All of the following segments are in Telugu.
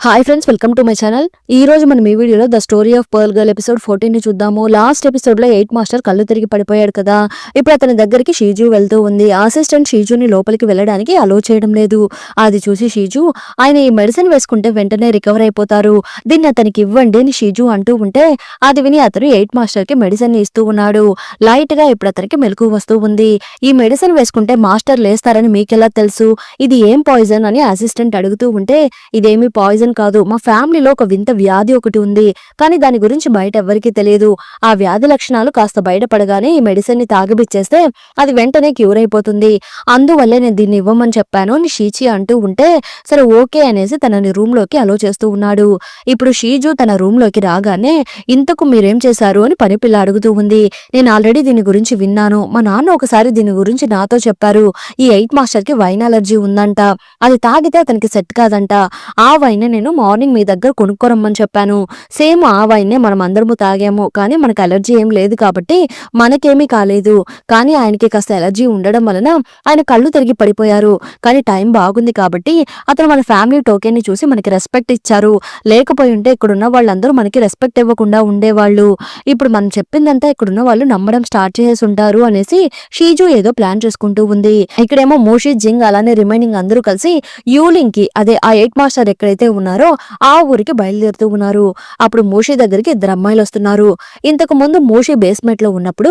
Hi friends, welcome to my channel. ఈ రోజు మనం ఈ వీడియోలో the story of pearl girl episode 14 ని చూద్దాము. లాస్ట్ ఎపిసోడ్ లో 8 మాస్టర్ కళ్ళు తిరిగి పడిపోయాడు కదా. ఇప్పుడు అతని దగ్గరికి షీజు వెళ్తూ ఉంది. అసిస్టెంట్ షీజుని లోపలికి వెళ్ళడానికి అలో చేయడం లేదు. అది చూసి షీజు, ఆయన ఈ మెడిసిన్ వేసుకుంటే వెంటనే రికవర్ అయిపోతారు, దీన్ని అతనికి ఇవ్వండి అని షీజు అంటూ ఉంటే అది విని అతను 8 మాస్టర్ కి మెడిసిన్ ఇస్తూ ఉన్నాడు. లైట్ గా ఇప్పుడు అతనికి మెలకు వస్తూ ఉంది. ఈ మెడిసిన్ వేసుకుంటే మాస్టర్ లేస్తారని మీకెలా తెలుసు? ఇది ఏం పాయిజన్ అని అసిస్టెంట్ అడుగుతూ ఉంటే ఇదేమి పాయిజన్ కాదు, మా ఫ్యామిలీలో ఒక వింత వ్యాధి ఒకటి ఉంది, కానీ దాని గురించి బయట ఎవరికీ తెలియదు. ఆ వ్యాధి లక్షణాలు కాస్త బయటపడగానే ఈ మెడిసిన్ ని తాగిపిచ్చేస్తే అది వెంటనే క్యూర్ అయిపోతుంది, అందువల్లే నేను దీన్ని ఇవ్వమని చెప్పాను అని షీచి అంటూ ఉంటే సరే ఓకే అనేసి తనని రూమ్ లోకి అలో చేస్తూ ఉన్నాడు. ఇప్పుడు షీజు తన రూమ్ లోకి రాగానే ఇంతకు మీరేం చేశారు అని పని పిల్ల అడుగుతూ ఉంది. నేను ఆల్రెడీ దీని గురించి విన్నాను, మా నాన్న ఒకసారి దీని గురించి నాతో చెప్పారు. ఈ 8 మాస్టర్ కి వైన్ అలర్జీ ఉందంట, అది తాగితే అతనికి సెట్ కాదంట. ఆ వైన్ నేను మార్నింగ్ మీ దగ్గర కొనుక్కోరమ్మని చెప్పాను. సేమ్ ఆ వైన్నే మనం అందరము తాగాము, కానీ మనకు అలర్జీ ఏం లేదు కాబట్టి మనకేమీ కాలేదు. కానీ ఆయనకి కాస్త అలర్జీ ఉండడం వలన ఆయన కళ్ళు తిరిగి పడిపోయారు. కానీ టైం బాగుంది కాబట్టి అతను మన ఫ్యామిలీ టోకెన్ ని చూసి మనకి రెస్పెక్ట్ ఇచ్చారు, లేకపోయి ఉంటే ఇక్కడున్న వాళ్ళందరూ మనకి రెస్పెక్ట్ ఇవ్వకుండా ఉండేవాళ్ళు. ఇప్పుడు మనం చెప్పిందంతా ఇక్కడున్న వాళ్ళు నమ్మడం స్టార్ట్ చేసి ఉంటారు అనేసి షీజు ఏదో ప్లాన్ చేసుకుంటూ ఉంది. ఇక్కడేమో మోషి, జింగ్ అలానే రిమైనింగ్ అందరూ కలిసి యూలింగ్ కి, అదే ఆ 8 మాస్టర్ ఎక్కడైతే ఉన్నారో ఆ ఊరికి బయలుదేరుతూ ఉన్నారు. అప్పుడు మోషి దగ్గరికి 2 అమ్మాయిలు వస్తున్నారు. ఇంతకు ముందు మోషి బేస్మెంట్ లో ఉన్నప్పుడు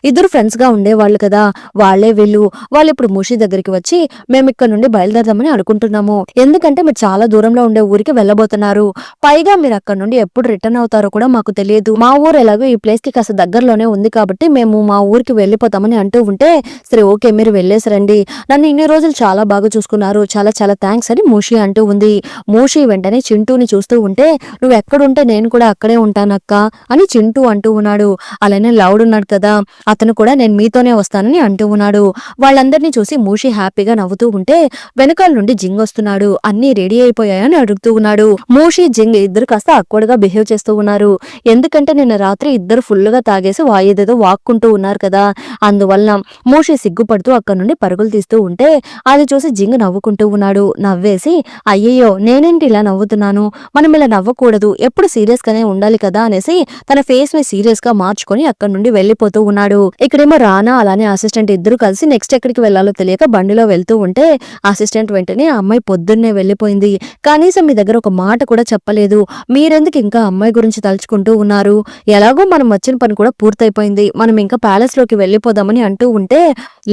ఇద్దరు ఫ్రెండ్స్ గా ఉండేవాళ్ళు కదా, వాళ్లే వీళ్ళు. వాళ్ళు ఇప్పుడు మోషి దగ్గరికి వచ్చి మేము ఇక్కడ నుండి బయలుదేరదామని అనుకుంటున్నాము, ఎందుకంటే మీరు చాలా దూరంలో ఉండే ఊరికి వెళ్ళబోతున్నారు, పైగా మీరు అక్కడ నుండి ఎప్పుడు రిటర్న్ అవుతారో కూడా మాకు తెలియదు. మా ఊరు ఎలాగో ఈ ప్లేస్ కి కాస్త దగ్గరలోనే ఉంది కాబట్టి మేము మా ఊరికి వెళ్ళిపోతామని అంటూ ఉంటే సరే ఓకే మీరు వెళ్ళేసరండి, నన్ను ఇన్ని రోజులు చాలా బాగా చూసుకున్నారు, చాలా చాలా థ్యాంక్స్ అని మోషి అంటూ ఉంది. మోషి వెంటనే చింటూని చూస్తూ ఉంటే నువ్వు ఎక్కడుంటే నేను కూడా అక్కడే ఉంటానక్క అని చింటూ అంటూ ఉన్నాడు. అలానే లౌడ్ ఉన్నాడు కదా, అతను కూడా నేను మీతోనే వస్తానని అంటూ ఉన్నాడు. వాళ్ళందరినీ చూసి మోషి హ్యాపీగా నవ్వుతూ ఉంటే వెనకాల నుండి జింగ్ వస్తున్నాడు. అన్ని రెడీ అయిపోయాయని అడుగుతూ ఉన్నాడు. మోషి, జింగ్ ఇద్దరు కాస్త అక్వర్డ్గా బిహేవ్ చేస్తూ ఉన్నారు, ఎందుకంటే నిన్న రాత్రి ఇద్దరు ఫుల్ గా తాగేసి ఏదేదో వాక్కుంటూ ఉన్నారు కదా, అందువల్ల మోషి సిగ్గుపడుతూ అక్కడ నుండి పరుగులు తీస్తూ ఉంటే అది చూసి జింగ్ నవ్వుకుంటూ ఉన్నాడు. నవ్వేసి అయ్యయ్యో నేనేంటి ఇలా నవ్వుతున్నాను, మనం ఇలా నవ్వకూడదు, ఎప్పుడు సీరియస్ గానే ఉండాలి కదా అనేసి తన ఫేస్ ని సీరియస్ గా మార్చుకొని అక్కడ నుండి వెళ్లిపోతూ ఉన్నాడు. ఇక్కడేమో రానా అలానే అసిస్టెంట్ ఇద్దరు కలిసి నెక్స్ట్ ఎక్కడికి వెళ్లాలో తెలియక బండిలో వెళ్తూ ఉంటే అసిస్టెంట్ వెంటనే ఆ అమ్మాయి పొద్దున్నే వెళ్లిపోయింది, కనీసం మీ దగ్గర ఒక మాట కూడా చెప్పలేదు, మీరెందుకు ఇంకా అమ్మాయి గురించి తలుచుకుంటూ ఉన్నారు, ఎలాగో మనం వచ్చిన పని కూడా పూర్తయిపోయింది, మనం ఇంకా ప్యాలెస్ లోకి వెళ్లిపోదామని అంటూ ఉంటే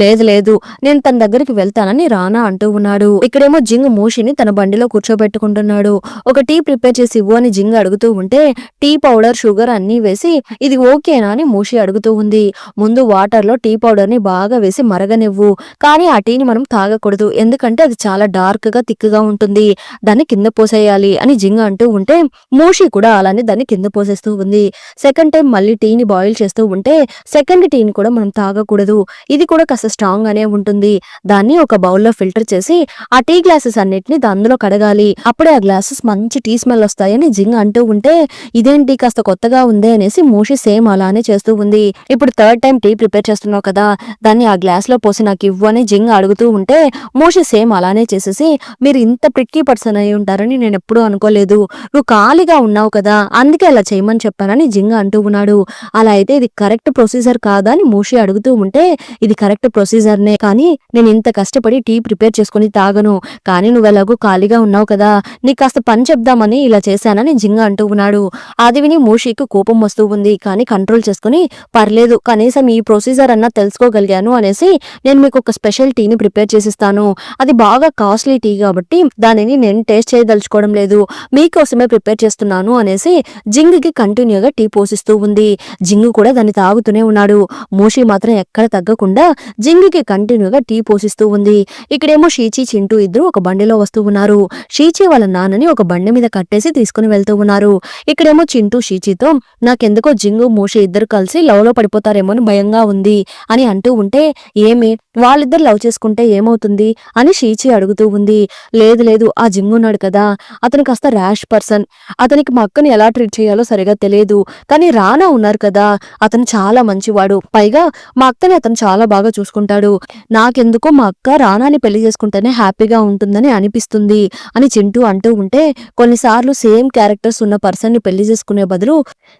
లేదు లేదు నేను తన దగ్గరికి వెళ్తానని రానా అంటూ ఉన్నాడు. ఇక్కడేమో జింగ్ మోషిని తన బండిలో కూర్చోబెట్టుకుంటున్నాడు. ఒక టీ ప్రిపేర్ చేసి ఇవ్వు అని జింగ్ అడుగుతూ ఉంటే టీ పౌడర్, షుగర్ అన్ని వేసి ఇది ఓకేనా అని మోషి అడుగుతూ ఉంది. ముందు వాటర్ లో టీ పౌడర్ ని బాగా వేసి మరగనివ్వు, కానీ ఆ టీని మనం తాగకూడదు, ఎందుకంటే అది చాలా డార్క్ గా థిక్ గా ఉంటుంది, దాన్ని కింద పోసేయాలి అని జింగ్ అంటూ ఉంటే మోషి కూడా అలానే దాన్ని కింద పోసేస్తూ ఉంది. సెకండ్ టైం మళ్ళీ టీని బాయిల్ చేస్తూ ఉంటే సెకండ్ టీని కూడా మనం తాగకూడదు, ఇది కూడా కాస్త స్ట్రాంగ్ గానే ఉంటుంది, దాన్ని ఒక బౌల్లో ఫిల్టర్ చేసి ఆ టీ గ్లాసెస్ అన్నిటిని అందులో కడగాలి, అప్పుడే ఆ గ్లాసెస్ మంచి టీ స్మెల్ వస్తాయని జింగ్ అంటూ ఉంటే ఇదేంటి కాస్త కొత్తగా ఉంది అనేసి మోషి సేమ్ అలానే చేస్తూ ఉంది. ఇప్పుడు థర్డ్ టైం టీ ప్రిపేర్ చేస్తున్నావు కదా, దాన్ని ఆ గ్లాస్ లో పోసి నాకు ఇవ్వు అని జింగ్ అడుగుతూ ఉంటే మోషి సేమ్ అలానే చేసేసి మీరు ఇంత ప్రిక్కీ పర్సన్ అయి ఉంటారని నేను ఎప్పుడూ అనుకోలేదు, నువ్వు ఖాళీగా ఉన్నావు కదా అందుకే అలా చేయమని చెప్పానని జింగ్ అంటూ ఉన్నాడు. అలా అయితే ఇది కరెక్ట్ ప్రొసీజర్ కాదా అని మోషి అడుగుతూ ఉంటే ఇది కరెక్ట్ ప్రొసీజర్నే, కానీ నేను ఇంత కష్టపడి టీ ప్రిపేర్ చేసుకుని తాగను, కానీ నువ్వు ఎలాగో ఖాళీగా ఉన్నావు కదా నీకు కాస్త పని చెప్దామని ఇలా చేశానని జింగ్ అంటూ ఉన్నాడు. అది విని మోషికి కోపం వస్తూ ఉంది, కానీ కంట్రోల్ చేసుకుని పర్లేదు కనీసం ఈ ప్రొసీజర్ అన్నా తెలుసుకోగలిగాను అనేసి నేను మీకు ఒక స్పెషల్ టీని ప్రిపేర్ చేసిస్తాను, అది బాగా కాస్ట్లీ టీ కాబట్టి దానిని నేను టేస్ట్ చేయదలుచుకోవడం లేదు, మీకోసమే ప్రిపేర్ చేస్తున్నాను అనేసి జింగ్ కి కంటిన్యూగా టీ పోసిస్తూ ఉంది. జింగ్ కూడా దాన్ని తాగుతూనే ఉన్నాడు. మోషి మాత్రం ఎక్కడ తగ్గకుండా జింగ్ కి కంటిన్యూగా టీ పోసిస్తూ ఉంది. ఇక్కడేమో షీచి, చింటూ ఇద్దరు ఒక బండిలో వస్తూ ఉన్నారు. షీచి వాళ్ళ నాన్నని ఒక బండి మీద కట్టేసి తీసుకుని వెళ్తూ ఉన్నారు. ఇక్కడేమో చింటూ షీచితో నాకెందుకో జింగు, మోషి ఇద్దరు కలిసి లవ్ లో పడిపోతారేమో అని భయంగా ఉంది అని అంటూ ఉంటే ఏమి వాళ్ళిద్దరు లవ్ చేసుకుంటే ఏమవుతుంది అని షీచి అడుగుతూ ఉంది. లేదు లేదు, ఆ జింగ్ ఉన్నాడు కదా, అతను కాస్త ర్యాష్ పర్సన్, అతనికి మా అక్కని ఎలా ట్రీట్ చేయాలో సరిగా తెలియదు. కానీ రానా ఉన్నారు కదా, అతను చాలా మంచివాడు, పైగా మా అక్కని అతను చాలా బాగా చూసుకుంటాడు. నాకెందుకో మా అక్క రానాని పెళ్లి చేసుకుంటేనే హ్యాపీగా ఉంటుందని అనిపిస్తుంది అని చింటూ అంటూ ఉంటే, కొన్నిసార్లు సేమ్ క్యారెక్టర్స్ ఉన్న పర్సన్ ని పెళ్లి చేసుకునే బదులు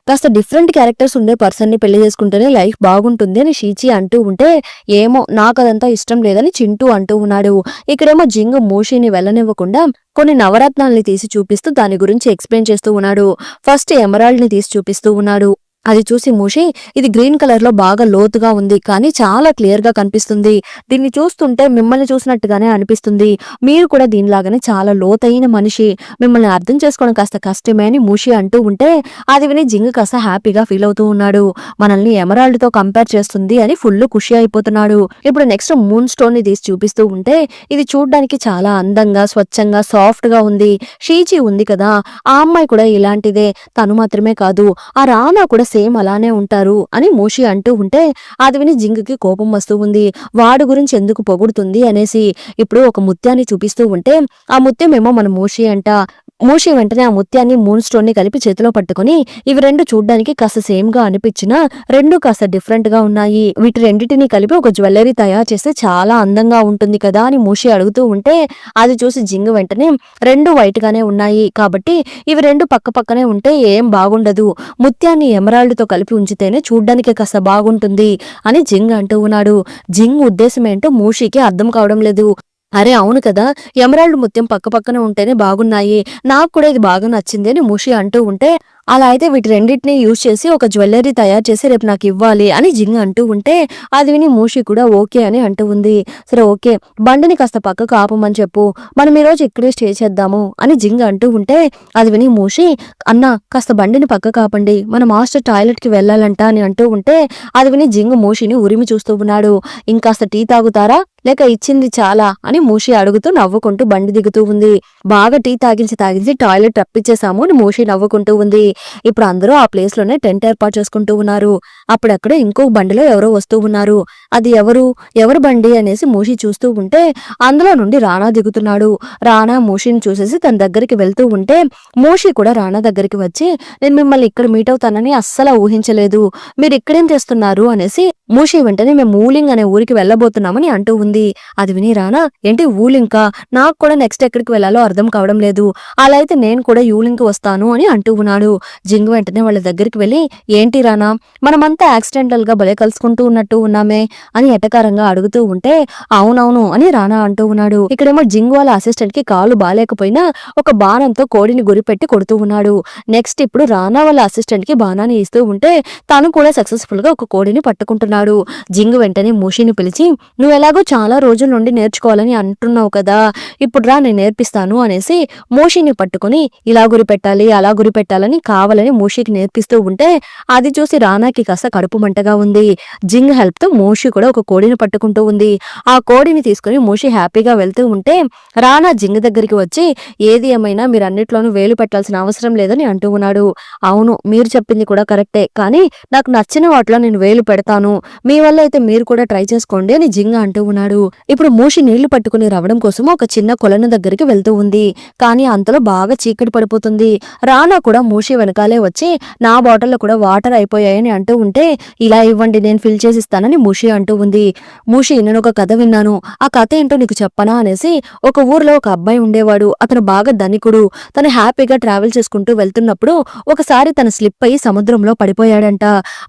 కాస్త డిఫరెంట్ క్యారెక్టర్స్ ఉండే పర్సన్ ని పెళ్లి చేసుకుంటేనే లైఫ్ బాగుంటుంది అని షీచి అంటూ ఉంటే, ఏమో నాకు అదంతా ఇష్టం లేదని చింటూ అంటూ ఉన్నాడు. ఇక్కడేమో జింగ్ మూషిని వెళ్ళనివ్వకుండా కొన్ని నవరత్నాల్ని తీసి చూపిస్తూ దాని గురించి ఎక్స్ప్లెయిన్ చేస్తూ ఉన్నాడు. ఫస్ట్ ఎమరాల్డ్ ని తీసి చూపిస్తూ ఉన్నాడు. అది చూసి మూషి, ఇది గ్రీన్ కలర్ లో బాగా లోతుగా ఉంది, కానీ చాలా క్లియర్ గా కనిపిస్తుంది. దీన్ని చూస్తుంటే మిమ్మల్ని చూసినట్టుగానే అనిపిస్తుంది. మీరు కూడా దీనిలాగానే చాలా లోతైన మనిషి, మిమ్మల్ని అర్థం చేసుకోవడం కాస్త కష్టమే అని మూషి అంటూ ఉంటే, అది విని జింగ్ కాస్త హ్యాపీగా ఫీల్ అవుతూ ఉన్నాడు. మనల్ని ఎమరాల్డ్ తో కంపేర్ చేస్తుంది అని ఫుల్ ఖుషి అయిపోతున్నాడు. ఇప్పుడు నెక్స్ట్ మూన్ స్టోన్ ని తీసి చూపిస్తూ ఉంటే, ఇది చూడ్డానికి చాలా అందంగా స్వచ్ఛంగా సాఫ్ట్ గా ఉంది. షీచి ఉంది కదా, ఆ అమ్మాయి కూడా ఇలాంటిదే, తను మాత్రమే కాదు ఆ రానా కూడా సేమ్ అలానే ఉంటారు అని మూషి అంటూ ఉంటే, అది విని జింగ్కి కోపం వస్తూ ఉంది. వాడు గురించి ఎందుకు పొగుడుతుంది అనేసి ఇప్పుడు ఒక ముత్యాన్ని చూపిస్తూ ఉంటే, ఆ ముత్యం ఏమో మన మూషి అంట. మూషి వెంటనే ఆ ముత్యాన్ని మూన్ స్టోన్ ని కలిపి చేతిలో పట్టుకుని, ఇవి రెండు చూడ్డానికి కాస్త సేమ్ గా అనిపించినా రెండు కాస్త డిఫరెంట్ గా ఉన్నాయి, వీటి రెండింటిని కలిపి ఒక జ్యువెలరీ తయారు చేస్తే చాలా అందంగా ఉంటుంది కదా అని మూషి అడుగుతూ ఉంటే, అది చూసి జింగ్ వెంటనే రెండు వైట్ గానే ఉన్నాయి కాబట్టి ఇవి రెండు పక్క పక్కనే ఉంటే ఏం బాగుండదు, ముత్యాన్ని ఎమరాల్డ్ తో కలిపి ఉంచితేనే చూడ్డానికి కాస్త బాగుంటుంది అని జింగ్ అంటూ ఉన్నాడు. జింగ్ ఉద్దేశం ఏంటో మూషికి అర్థం కావడం లేదు. అరే అవును కదా, ఎమరాల్డ్ ముత్యం పక్క పక్కన ఉంటేనే బాగున్నాయి, నాకు కూడా ఇది బాగా నచ్చింది అని మూషి అంటూ ఉంటే, అలా అయితే వీటి రెండింటిని యూజ్ చేసి ఒక జ్యువెలరీ తయారు చేసి రేపు నాకు ఇవ్వాలి అని జింగ్ అంటూ ఉంటే, అది విని మూషి కూడా ఓకే అని అంటూ ఉంది. సరే ఓకే, బండిని కాస్త పక్కకు ఆపమని చెప్పు, మనం ఈ రోజు ఇక్కడే స్టే చేద్దాము అని జింగ్ అంటూ ఉంటే, అది విని మూషి, అన్న కాస్త బండిని పక్కకు ఆపండి, మన మాస్టర్ టాయిలెట్ కి వెళ్ళాలంట అని అంటూ ఉంటే, అది విని జింగ్ మూషిని ఉరిమి చూస్తూ ఉన్నాడు. ఇంకాస్త టీ తాగుతారా లేక ఇచ్చింది చాలా అని మూషి అడుగుతూ నవ్వుకుంటూ బండి దిగుతూ ఉంది. బాగా టీ తాగించి టాయిలెట్ రప్పించేశాము అని మూషి నవ్వుకుంటూ ఉంది. ఇప్పుడు అందరూ ఆ ప్లేస్ లోనే టెంట్ ఏర్పాటు చేసుకుంటూ ఉన్నారు. అప్పుడక్కడ ఇంకో బండిలో ఎవరో వస్తూ ఉన్నారు. అది ఎవరు బండి అనేసి మూషి చూస్తూ ఉంటే, అందులో నుండి రానా దిగుతున్నాడు. రానా మూషిని చూసేసి తన దగ్గరికి వెళ్తూ ఉంటే, మూషి కూడా రానా దగ్గరికి వచ్చి, నేను మిమ్మల్ని ఇక్కడ మీట్ అవుతానని అస్సలు ఊహించలేదు, మీరు ఇక్కడేం చేస్తున్నారు అనేసి మూషి వెంటనే మేము ఊలింగ్ అనే ఊరికి వెళ్ళబోతున్నామని అంటూ ఉంది. అది విని రానా, ఏంటి ఊలింకా, నాకు కూడా నెక్స్ట్ ఎక్కడికి వెళ్లాలో అర్థం కావడం లేదు, అలా అయితే నేను కూడా యూలింగ్ వస్తాను అని అంటూ ఉన్నాడు. జింగ్ వెంటనే వాళ్ళ దగ్గరికి వెళ్ళి, ఏంటి రానా, మనమంతా యాక్సిడెంటల్ గా భలే కలుసుకుంటూ ఉన్నట్టు ఉన్నామే అని ఎటకారంగా అడుగుతూ ఉంటే, అవునవును అని రానా అంటూ ఉన్నాడు. ఇక్కడేమో జింగ్ వాళ్ళ అసిస్టెంట్ కి కాలు బాలేకపోయినా ఒక బాణంతో కోడిని గురిపెట్టి కొడుతూ ఉన్నాడు. నెక్స్ట్ ఇప్పుడు రానా వాళ్ళ అసిస్టెంట్ కి బాణాన్ని ఇస్తూ ఉంటే, తను కూడా సక్సెస్ఫుల్ గా ఒక కోడిని పట్టుకుంటున్నాడు. జింగ్ వెంటనే మూషిని పిలిచి, నువ్వు ఎలాగో చాలా రోజుల నుండి నేర్చుకోవాలని అంటున్నావు కదా, ఇప్పుడు రా నేను నేర్పిస్తాను అనేసి మూషిని పట్టుకుని ఇలా గురి పెట్టాలి అలా గురి పెట్టాలని కావాలని మూషికి నేర్పిస్తూ ఉంటే, అది చూసి రానాకి కాస్త కడుపు మంటగా ఉంది. జింగ్ హెల్ప్ తో మూషి కూడా ఒక కోడిని పట్టుకుంటూ ఉంది. ఆ కోడిని తీసుకుని మూషి హ్యాపీగా వెళ్తూ ఉంటే, రానా జింగ్ దగ్గరికి వచ్చి, ఏది ఏమైనా మీరు అన్నిట్లోనూ వేలు పెట్టాల్సిన అవసరం లేదని అంటూ ఉన్నాడు. అవును మీరు చెప్పింది కూడా కరెక్టే, కానీ నాకు నచ్చిన వాటిలో నేను వేలు పెడతాను, మీ వల్ల అయితే మీరు కూడా ట్రై చేసుకోండి అని జింగ్ అంటూ ఉన్నాడు. ఇప్పుడు మూషి నీళ్లు పట్టుకుని రావడం కోసం ఒక చిన్న కొలను దగ్గరికి వెళ్తూ ఉంది. కానీ అంతలో బాగా చీకటి పడిపోతుంది. రానా కూడా మూషి వెనకాలే వచ్చి, నా బాటిల్లో కూడా వాటర్ అయిపోయాయని అంటూ ఉంటే, ఇలా ఇవ్వండి నేను ఫిల్ చేసి ఇస్తానని మూషి అంటూ ఉంది. మూషి, నేను ఒక కథ విన్నాను, ఆ కథ ఏంటో నీకు చెప్పనా అనేసి, ఒక ఊర్లో ఒక అబ్బాయి ఉండేవాడు. అతను బాగా ధనికుడు. తను హ్యాపీగా ట్రావెల్ చేసుకుంటూ వెళ్తున్నప్పుడు ఒకసారి తను స్లిప్ అయ్యి సముద్రంలో పడిపోయాడంట.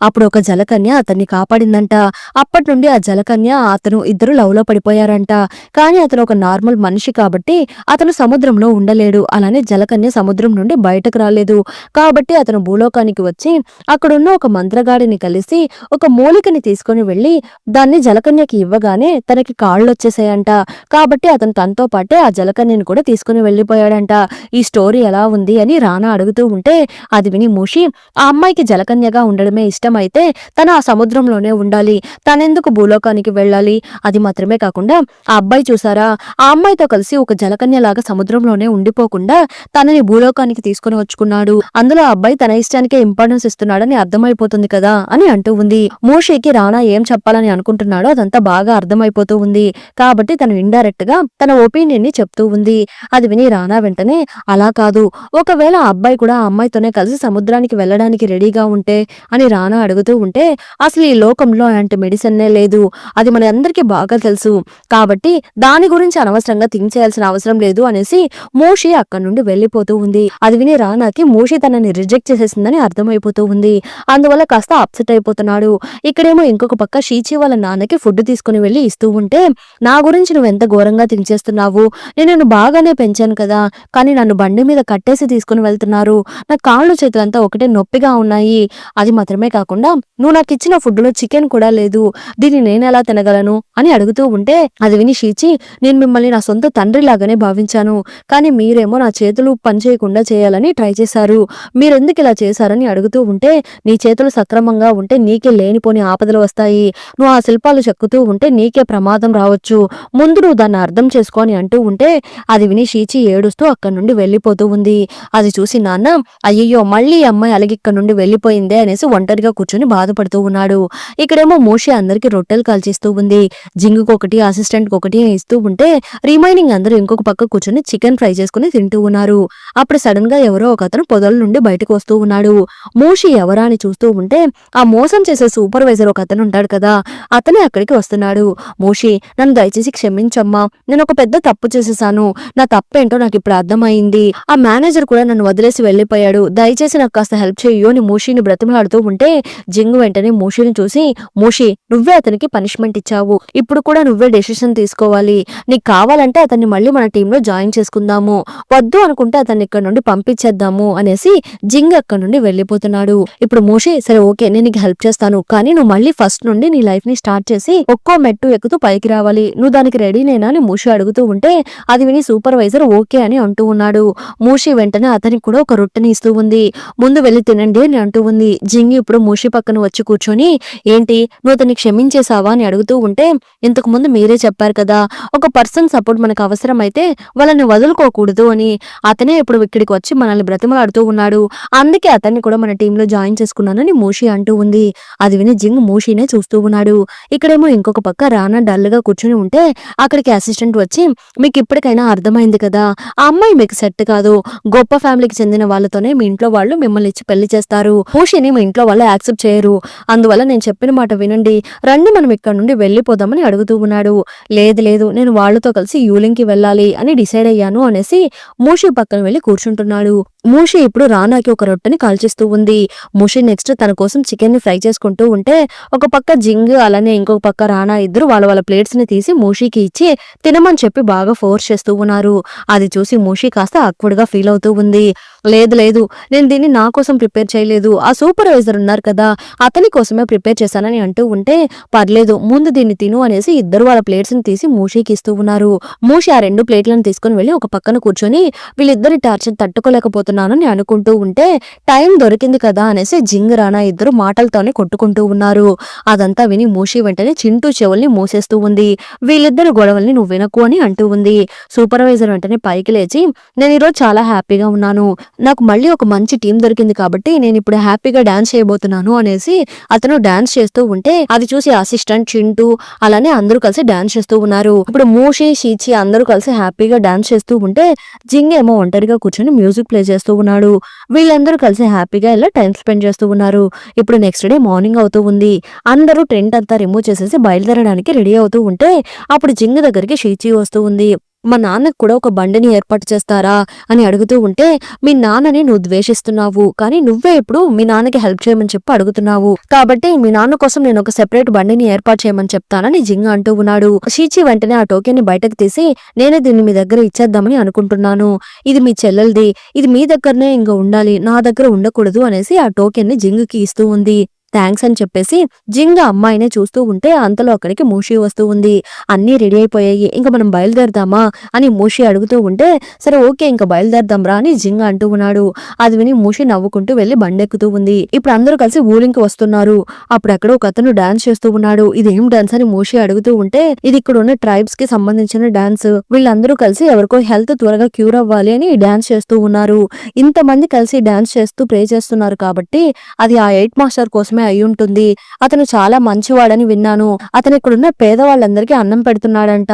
అప్పుడు ఒక జలకన్య అతన్ని కాపాడిందంట. అప్పటి నుండి ఆ జలకన్య అతను ఇద్దరు లవ్ లో పడిపోయారంట. కానీ అతను ఒక నార్మల్ మనిషి కాబట్టి అతను సముద్రంలో ఉండలేడు. అలానే జలకన్య సముద్రం నుండి బయటకు రాలేదు. కాబట్టి అతను భూలోకానికి వచ్చి అక్కడున్న ఒక మంత్రగాడిని కలిసి ఒక మూలికని తీసుకుని వెళ్లి దాన్ని జలకన్యకి ఇవ్వగానే తనకి కాళ్ళు వచ్చేసాయంట. కాబట్టి అతను తనతో పాటే ఆ జలకన్యని కూడా తీసుకుని వెళ్లిపోయాడంట. ఈ స్టోరీ ఎలా ఉంది అని రానా అడుగుతూ ఉంటే, అది విని మూషి, ఆ అమ్మాయికి జలకన్యగా ఉండడమే ఇష్టమైతే తను ఆ సముద్రంలోనే ఉండాలి, తనెందుకు భూలోకానికి వెళ్ళాలి? అది మాత్రమే కాకుండా ఆ అబ్బాయి చూసారా, ఆ అమ్మాయితో కలిసి ఒక జలకన్యలాగా సముద్రంలోనే ఉండిపోకుండా తనని భూలోకానికి తీసుకుని వచ్చుకున్నాడు. అందులో ఆ అబ్బాయి తన ఇష్టానికే ఇంపార్టెన్స్ ఇస్తున్నాడని అర్థమైపోతుంది కదా అని అంటూ ఉంది. మూషికి రానా ఏం చెప్పాలని అనుకుంటున్నాడో అదంతా బాగా అర్థమైపోతూ ఉంది. కాబట్టి తను ఇండైరెక్ట్ గా తన ఒపీనియన్ ని చెప్తూ ఉంది. అది విని రానా వెంటనే అలా కాదు, ఒకవేళ ఆ అబ్బాయి కూడా ఆ అమ్మాయితోనే కలిసి సముద్రానికి వెళ్ళడానికి రెడీగా ఉంటే అని రానా అడుగుతూ ఉంటే, అసలు ఈ లోకంలో అలాంటి మెడిసిన్నే లేదు, అది మన అందరికీ బాగా తెలుసు, కాబట్టి దాని గురించి అనవసరంగా థింక్ చేయాల్సిన అవసరం లేదు అనేసి మూషి అక్కడి నుండి వెళ్ళిపోతూ ఉంది. అది విని రానాకి మూషి తనని రిజెక్ట్ చేసేసిందని అర్థమైపోతూ ఉంది. అందువల్ల కాస్త అప్సెట్ అయిపోతున్నాడు. ఇక్కడేమో ఇంకొక పక్క షీచి వాళ్ళ నాన్నకి ఫుడ్ తీసుకుని వెళ్ళి ఇస్తూ ఉంటే, నా గురించి నువ్వు ఎంత ఘోరంగా థింక్ చేస్తున్నావు, నేను నిన్ను బాగానే పెంచాను కదా, కానీ నన్ను బండి మీద కట్టేసి తీసుకుని వెళ్తున్నారు, నా కాళ్ళు చేతులంతా ఒకటే నొప్పిగా ఉన్నాయి, అది మాత్రమే కాకుండా నువ్వు నాకు ఇచ్చిన ఫుడ్ లో చికెన్ కూడా లేదు, దీన్ని నేను ఎలా తినగలను అని అడుగుతూ ఉంటే, అది విని షీచి, నేను మిమ్మల్ని నా సొంత తండ్రి లాగానే భావించాను, కానీ మీరేమో నా చేతులు పని చేయకుండా చేయాలని ట్రై చేశారు, మీరెందుకు ఇలా చేశారని అడుగుతూ ఉంటే, నీ చేతులు సక్రమంగా ఉంటే నీకే లేనిపోని ఆపదలు వస్తాయి, నువ్వు ఆ శిల్పాలు చెక్కుతూ ఉంటే నీకే ప్రమాదం రావచ్చు, ముందు నువ్వు దాన్ని అర్థం చేసుకొని అంటూ ఉంటే, అది విని షీచి ఏడుస్తూ అక్కడి నుండి వెళ్ళిపోతూ ఉంది. అది చూసి నాన్న, అయ్యయ్యో మళ్ళీ ఈ అమ్మాయి అలాగే ఇక్కడ నుండి వెళ్ళిపోయిందే అనేసి ఒంటరిగా కూర్చొని బాధపడుతూ ఉన్నాడు. ఇక్కడేమో మూషి అందరికి రొట్టెలు కాల్చిస్తూ ఉంది. జింగుకు ఒకటి, అసిస్టెంట్ ఒకటి ఇస్తూ ఉంటే రిమైనింగ్ అందరూ ఇంకొక పక్క కూర్చొని చికెన్ ఫ్రై చేసుకుని తింటూ ఉన్నారు. అప్పుడు సడన్ గా ఎవరో ఒక అతను పొదల నుండి బయటకు వస్తూ ఉన్నాడు. మూషి ఎవరా అని చూస్తూ ఉంటే, ఆ మోసం చేసే సూపర్వైజర్ ఒక అతను ఉంటాడు కదా, అతనే అక్కడికి వస్తున్నాడు. మూషి, నన్ను దయచేసి క్షమించమ్మా, నేను ఒక పెద్ద తప్పు చేసేసాను, నా తప్పేంటో నాకు ఇప్పుడు అర్థమైంది, ఆ మేనేజర్ కూడా నన్ను వదిలేసి వెళ్ళిపోయాడు, దయచేసి నాకు కాస్త హెల్ప్ చేయు అని మూషిని బ్రతిమలాడుతూ ఉంటే, జింగు వెంటనే మూషిని చూసి, మూషి నువ్వే అతనికి పనిష్మెంట్ ఇచ్చావు, ఇప్పుడు కూడా నువ్వే డెసిషన్ తీసుకోవాలి, నీకు కావాలంటే అతన్ని మళ్ళీ మన టీంలో జాయిన్ చేసుకుందాము, వద్దు అనుకుంటే అతన్ని ఇక్కడ నుండి పంపించేద్దాము అనేసి జింగ్ అక్కడ నుండి వెళ్ళిపోతున్నాడు. ఇప్పుడు మూషి, సరే ఓకే నేను నీకు హెల్ప్ చేస్తాను, కానీ నువ్వు మళ్ళీ ఫస్ట్ నుండి నీ లైఫ్ ని స్టార్ట్ చేసి ఒక్కో మెట్టు ఎక్కుతూ పైకి రావాలి, నువ్వు దానికి రెడీనేనా అని మూషి అడుగుతూ ఉంటే, అది విని సూపర్వైజర్ ఓకే అని అంటూ ఉన్నాడు. మూషి వెంటనే అతనికి కూడా ఒక రొట్టెని ఇస్తూ ఉంది. ముందు వెళ్ళి తినండి అని అంటూ ఉంది. జింగి ఇప్పుడు మూషి పక్కన వచ్చి కూర్చొని, ఏంటి నువ్వు అతన్ని క్షమించేసావా అని అడుగుతూ ఉంటే, ఇంతకు ముందు మీరే చెప్పారు కదా, ఒక పర్సన్ సపోర్ట్ మనకు అవసరమైతే వాళ్ళని వదులుకోకూడదు అని, అతనే ఇప్పుడు ఇక్కడికి వచ్చి మనల్ని బ్రతిమలాడుతూ ఉన్నాడు, అందుకే అతన్ని కూడా మన టీంలో జాయిన్ చేసుకున్నానని మూషి అంటూ ఉంది. అది విని జింగ్ మూషినే చూస్తూ ఉన్నాడు. ఇక్కడేమో ఇంకొక పక్క రానా డల్ గా కూర్చుని ఉంటే, అక్కడికి అసిస్టెంట్ వచ్చి, మీకు ఇప్పటికైనా అర్థమైంది కదా, ఆ అమ్మాయి మీకు సెట్ కాదు, గొప్ప ఫ్యామిలీకి చెందిన వాళ్ళతోనే మీ ఇంట్లో వాళ్ళు మిమ్మల్ని ఇచ్చి పెళ్లి చేస్తారు, మూషిని మీ ఇంట్లో వాళ్ళు యాక్సెప్ట్ చేయరు, అందువల్ల నేను చెప్పిన మాట వినండి, రండి మనం ఇక్కడ నుండి వెళ్ళిపోదామని అడుగుతూ ఉన్నాడు. లేదు లేదు, నేను వాళ్ళతో కలిసి యూలింగ్కి వెళ్ళాలి అని డిసైడ్ అయ్యాను అనేసి మూషి పక్కన వెళ్ళి కూర్చుంటున్నాడు. మూషి ఇప్పుడు రానాకి ఒక రొట్టెని కాల్చిస్తూ ఉంది. మూషి నెక్స్ట్ తన కోసం చికెన్ ని ఫ్రై చేసుకుంటూ ఉంటే, ఒక పక్క జింగ్ అలానే ఇంకొక పక్క రానా ఇద్దరు వాళ్ళ వాళ్ళ ప్లేట్స్ ని తీసి మూషికి ఇచ్చి తినమని చెప్పి బాగా ఫోర్స్ చేస్తూ ఉన్నారు. అది చూసి మూషి కాస్త ఆక్వర్డ్ గా ఫీల్ అవుతూ ఉంది. లేదు లేదు, నేను దీన్ని నా కోసం ప్రిపేర్ చేయలేదు, ఆ సూపర్వైజర్ ఉన్నారు కదా అతని కోసమే ప్రిపేర్ చేశానని అంటూ ఉంటే, పర్లేదు ముందు దీన్ని తిను అనేసి ఇద్దరు వాళ్ళ ప్లేట్స్ ని తీసి మూషికి ఇస్తూ ఉన్నారు. మూషి ఆ 2 ప్లేట్లను తీసుకుని వెళ్ళి ఒక పక్కన కూర్చొని వీళ్ళిద్దరి టార్చర్ తట్టుకోలేకపోతున్నానని అనుకుంటూ ఉంటే, టైం దొరికింది కదా అనేసి జింగ్ రానా ఇద్దరు మాటలతోనే కొట్టుకుంటూ ఉన్నారు. అదంతా విని మూషి వెంటనే చింటూ చెవుల్ని మూసేస్తూ ఉంది. వీళ్ళిద్దరు గొడవల్ని నువ్వు వినకు అని అంటూ ఉంది. సూపర్వైజర్ వెంటనే పైకి లేచి, నేను ఈరోజు చాలా హ్యాపీగా ఉన్నాను, నాకు మళ్ళీ ఒక మంచి టీం దొరికింది కాబట్టి నేను ఇప్పుడు హ్యాపీగా డాన్స్ చేయబోతున్నాను అనేసి అతను డాన్స్ చేస్తూ ఉంటే, అది చూసి అసిస్టెంట్ చింటూ అలానే అందరూ కలిసి డాన్స్ చేస్తూ ఉన్నారు. ఇప్పుడు మూషి షీచి అందరూ కలిసి హ్యాపీగా డాన్స్ చేస్తూ ఉంటే, జింగ్ ఏమో ఒంటరిగా కూర్చొని మ్యూజిక్ ప్లే చేస్తూ ఉన్నాడు. వీళ్ళందరూ కలిసి హ్యాపీగా ఇలా టైం స్పెండ్ చేస్తూ ఉన్నారు. ఇప్పుడు నెక్స్ట్ డే మార్నింగ్ అవుతూ ఉంది. అందరూ టెంట్ అంతా రిమూవ్ చేసేసి బయలుదేరడానికి రెడీ అవుతూ ఉంటే, అప్పుడు జింగ్ దగ్గరికి షీచి వస్తూ ఉంది. మా నాన్నకు కూడా ఒక బండిని ఏర్పాటు చేస్తారా అని అడుగుతూ ఉంటే, మీ నాన్నని నువ్వు ద్వేషిస్తున్నావు, కానీ నువ్వే ఇప్పుడు మీ నాన్నకి హెల్ప్ చేయమని చెప్పి అడుగుతున్నావు, కాబట్టి మీ నాన్న కోసం నేను ఒక సెపరేట్ బండిని ఏర్పాటు చేయమని చెప్తానని జింగ్ అంటూ ఉన్నాడు. షీచి వెంటనే ఆ టోకెన్ ని బయటకు తీసి, నేనే దీన్ని మీ దగ్గర ఇచ్చేద్దామని అనుకుంటున్నాను, ఇది మీ చెల్లెలది, ఇది మీ దగ్గరనే ఇంకా ఉండాలి, నా దగ్గర ఉండకూడదు అనేసి ఆ టోకెన్ ని జింగ్ కి ఇస్తూ ఉంది. థ్యాంక్స్ అని చెప్పేసి జింగ్ అమ్మాయినే చూస్తూ ఉంటే అంతలో అక్కడికి మూషి వస్తూ ఉంది. అన్నీ రెడీ అయిపోయాయి, ఇంకా మనం బయలుదేరదామా అని మూషి అడుగుతూ ఉంటే సరే ఓకే ఇంకా బయలుదేరదాం రా అని జింగ్ అంటూ ఉన్నాడు. అది విని మూషి నవ్వుకుంటూ వెళ్లి బండెక్కుతూ ఉంది. ఇప్పుడు అందరూ కలిసి ఊరింకి వస్తున్నారు. అప్పుడు అక్కడ ఒక అతను డాన్స్ చేస్తూ ఉన్నాడు. ఇదేం డాన్స్ అని మూషి అడుగుతూ ఉంటే ఇది ఇక్కడ ఉన్న ట్రైబ్స్ కి సంబంధించిన డాన్స్. వీళ్ళందరూ కలిసి ఎవరికో హెల్త్ త్వరగా క్యూర్ అవ్వాలి అని డాన్స్ చేస్తూ ఉన్నారు. ఇంతమంది కలిసి డాన్స్ చేస్తూ ప్రే చేస్తున్నారు కాబట్టి అది ఆ 8 మాస్టర్ కోసమే అయి ఉంటుంది. అతను చాలా మంచివాడని విన్నాను. అతను ఇక్కడున్న పేదవాళ్ళందరికీ అన్నం పెడుతున్నాడంట.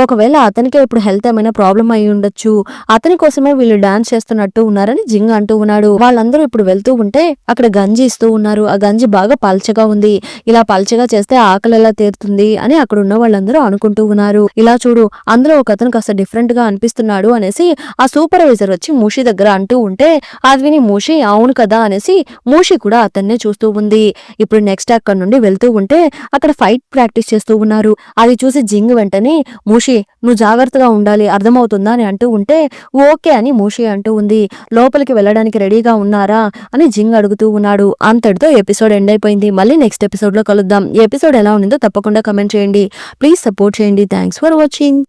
ఒకవేళ అతనికే ఇప్పుడు హెల్త్ ఏమైనా ప్రాబ్లం అయి ఉండొచ్చు. అతని కోసమే వీళ్ళు డాన్స్ చేస్తున్నట్టు ఉన్నారని జింగ్ అంటూ ఉన్నాడు. వాళ్ళందరూ ఇప్పుడు వెళ్తూ ఉంటే అక్కడ గంజి ఇస్తూ ఉన్నారు. ఆ గంజి బాగా పల్చగా ఉంది. ఇలా పల్చగా చేస్తే ఆకలి ఎలా తీరుతుంది అని అక్కడ ఉన్న వాళ్ళందరూ అనుకుంటూ ఉన్నారు. ఇలా చూడు అందులో ఒక అతను కాస్త డిఫరెంట్ గా అనిపిస్తున్నాడు అనేసి ఆ సూపర్వైజర్ వచ్చి మూషి దగ్గర అంటూ ఉంటే అది విని మూషి అవును కదా అనేసి మూషి కూడా అతన్నే చూస్తూ ఉంది. ఇప్పుడు నెక్స్ట్ అక్కడ నుండి వెళ్తూ ఉంటే అక్కడ ఫైట్ ప్రాక్టీస్ చేస్తూ ఉన్నారు. అది చూసి జింగ్ వెంటనే మూషి నువ్వు జాగ్రత్తగా ఉండాలి అర్థమవుతుందా అని అంటూ ఉంటే ఓకే అని మూషి అంటూ ఉంది. లోపలికి వెళ్ళడానికి రెడీగా ఉన్నారా అని జింగ్ అడుగుతూ ఉన్నాడు. అంతటితో ఎపిసోడ్ ఎండ్ అయిపోయింది. మళ్ళీ నెక్స్ట్ ఎపిసోడ్ లో కలుద్దాం. ఈ ఎపిసోడ్ ఎలా ఉందో తప్పకుండా కమెంట్ చేయండి. ప్లీజ్ సపోర్ట్ చేయండి. Thanks for watching.